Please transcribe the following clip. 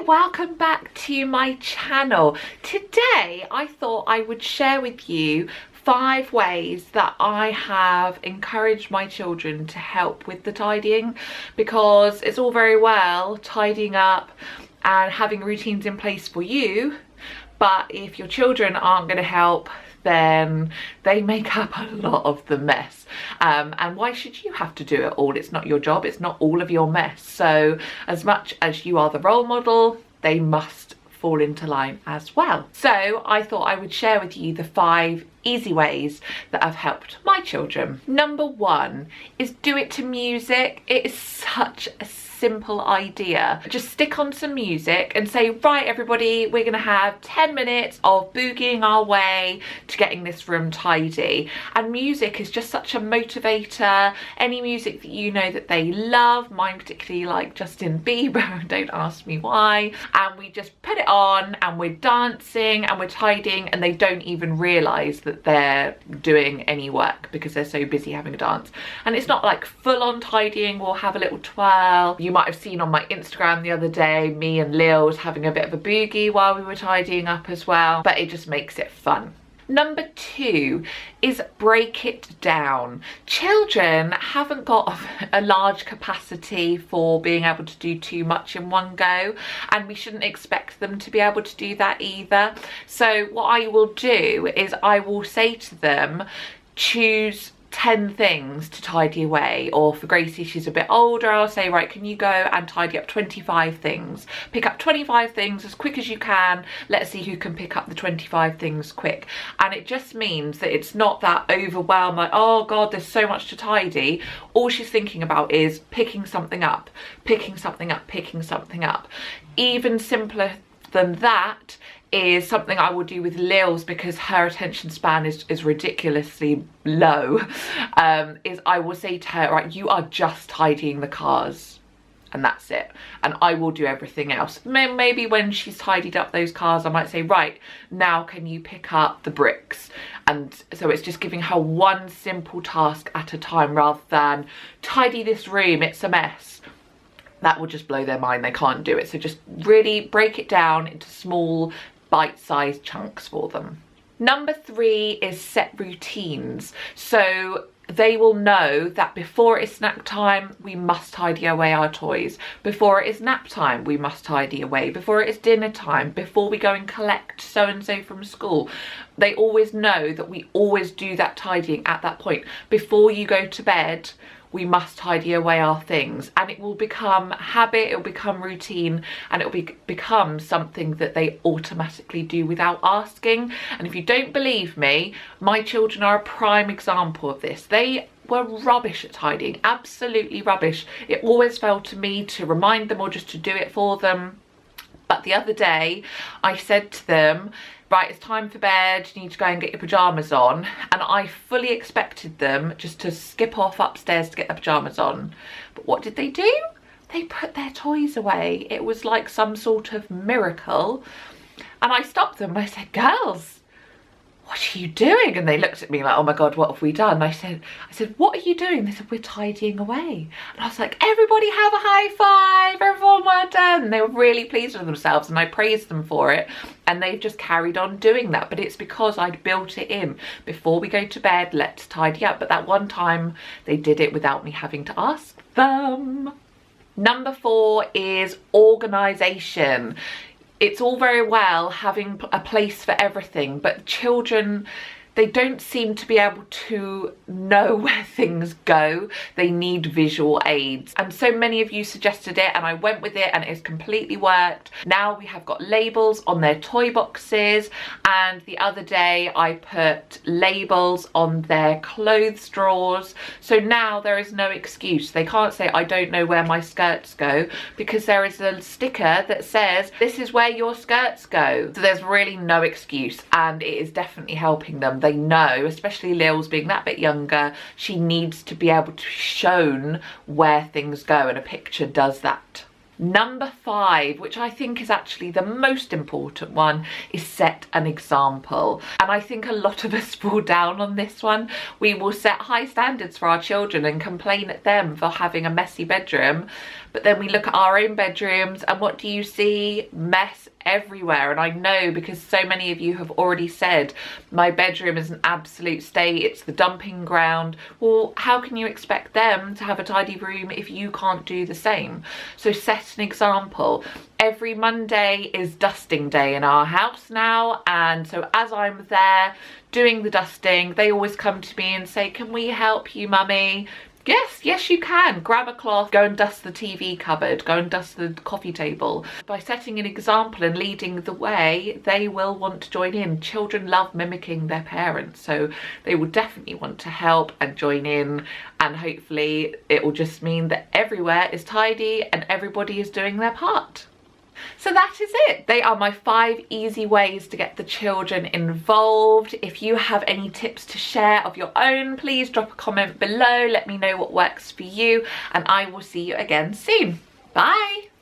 welcome back to my channel. Today I thought I would share with you 5 ways that I have encouraged my children to help with the tidying, because it's all very well tidying up and having routines in place for you, but if your children aren't going to help, then they make up a lot of the mess. And why should you have to do it all? It's not your job, it's not all of your mess. So as much as you are the role model, they must fall into line as well. So I thought I would share with you the 5 easy ways that have helped my children. Number 1 is do it to music. It is such a simple idea. Just stick on some music and say, right everybody, we're gonna have 10 minutes of boogieing our way to getting this room tidy. And music is just such a motivator. Any music that you know that they love, mine particularly like Justin Bieber, don't ask me why, and we just put it on and we're dancing and we're tidying, and they don't even realise that they're doing any work because they're so busy having a dance. And it's not like full-on tidying. We'll have a little twirl. You might have seen on my Instagram the other day me and Lils having a bit of a boogie while we were tidying up as well, but it just makes it fun. Number 2 is break it down. Children haven't got a large capacity for being able to do too much in one go, and we shouldn't expect them to be able to do that either. So what I will do is I will say to them, choose 10 things to tidy away. Or for Gracie, she's a bit older, I'll say, right, can you go and tidy up 25 things? Pick up 25 things as quick as you can. Let's see who can pick up the 25 things quick. And it just means that it's not that overwhelmed, like, oh God, there's so much to tidy. All she's thinking about is picking something up, picking something up, picking something up. Even simpler than that is something I will do with Lils, because her attention span is ridiculously low, is I will say to her, right, you are just tidying the cars and that's it, and I will do everything else. Maybe when she's tidied up those cars, I might say, right, now can you pick up the bricks? And so it's just giving her one simple task at a time, rather than tidy this room, it's a mess. That will just blow their mind, they can't do it. So just really break it down into small bite-sized chunks for them. Number 3 is set routines. So they will know that before it's snack time, we must tidy away our toys. Before it is nap time, we must tidy away. Before it is dinner time, before we go and collect so-and-so from school. They always know that we always do that tidying at that point. Before you go to bed, we must tidy away our things, and it will become habit, it will become routine, and it will become something that they automatically do without asking. And if you don't believe me, my children are a prime example of this. They were rubbish at tidying, absolutely rubbish. It always fell to me to remind them or just to do it for them. But the other day I said to them, right, it's time for bed, you need to go and get your pyjamas on. And I fully expected them just to skip off upstairs to get their pyjamas on. But what did they do? They put their toys away. It was like some sort of miracle. And I stopped them and I said, girls, what are you doing? And they looked at me like, oh my God, what have we done? I said, what are you doing? They said, we're tidying away. And I was like, everybody have a high five, everyone well done. And they were really pleased with themselves, and I praised them for it. And they've just carried on doing that. But it's because I'd built it in. Before we go to bed, let's tidy up. But that one time they did it without me having to ask them. Number 4 is organisation. It's all very well having a place for everything, but children, they don't seem to be able to know where things go. They need visual aids. And so many of you suggested it, and I went with it, and it's completely worked. Now we have got labels on their toy boxes, and the other day I put labels on their clothes drawers. So now there is no excuse. They can't say, I don't know where my skirts go, because there is a sticker that says, this is where your skirts go. So there's really no excuse, and it is definitely helping them. They know, especially Lils being that bit younger, she needs to be able to be shown where things go, and a picture does that. Number 5, which I think is actually the most important one, is set an example. And I think a lot of us fall down on this one. We will set high standards for our children and complain at them for having a messy bedroom. But then we look at our own bedrooms and what do you see? Mess everywhere. And I know because so many of you have already said my bedroom is an absolute state, it's the dumping ground. Well, how can you expect them to have a tidy room if you can't do the same? So set an example. Every Monday is dusting day in our house now, and so as I'm there doing the dusting, they always come to me and say, can we help you, mummy? Yes, you can. Grab a cloth, go and dust the TV cupboard, go and dust the coffee table. By setting an example and leading the way, they will want to join in. Children love mimicking their parents, so they will definitely want to help and join in, and hopefully it will just mean that everywhere is tidy and everybody is doing their part. So that is it. They are my 5 easy ways to get the children involved. If you have any tips to share of your own, please drop a comment below. Let me know what works for you, and I will see you again soon. Bye.